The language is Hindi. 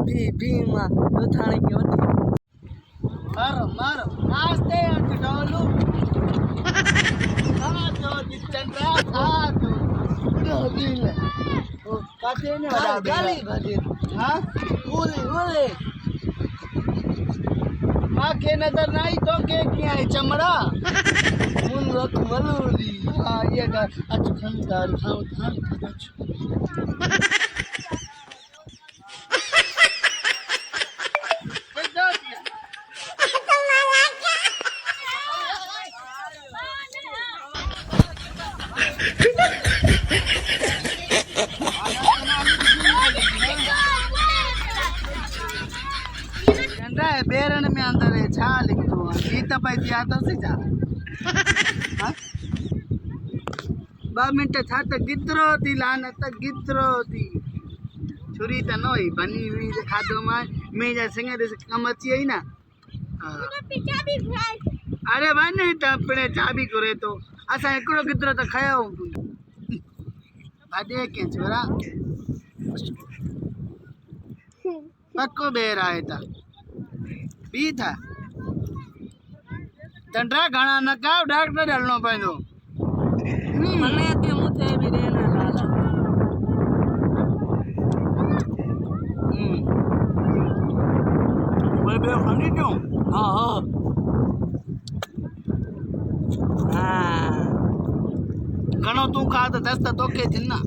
ભીમાં દુથાણી ગયો મારો મારો નાસ્તે ડોલુ ખાજો ચંદ્રા ખાજો દિલે કાતે ને ગાલી ભાજી હા ઓલે ઓલે आके नजर नहीं तो के किया है चमड़ा मुन रख मलूरी हाँ ये का अच्छा खंडार खाओ खाओ अच्छा बेरण में अंदर है छा लिखतो गीत पाई दिया तो से जा हां 2 मिनट था तो गिद्रो थी लानत गिद्रो थी छुरी त नई बनी हुई से खादो में जा संगे दे कम अची आई ना चाबी फ्राई अरे बने त अपने चाबी करे तो असा एकड़ो गिद्रो त खायो भादे के छोरा पक्को बेर आए था भी था तंत्रा घना न का डॉक्टर डलनो पइनो मने ते मुथे भी देना लाला वो बे फनी क्यों हां हां घणो तू खा तो दस्त तो के थिन ना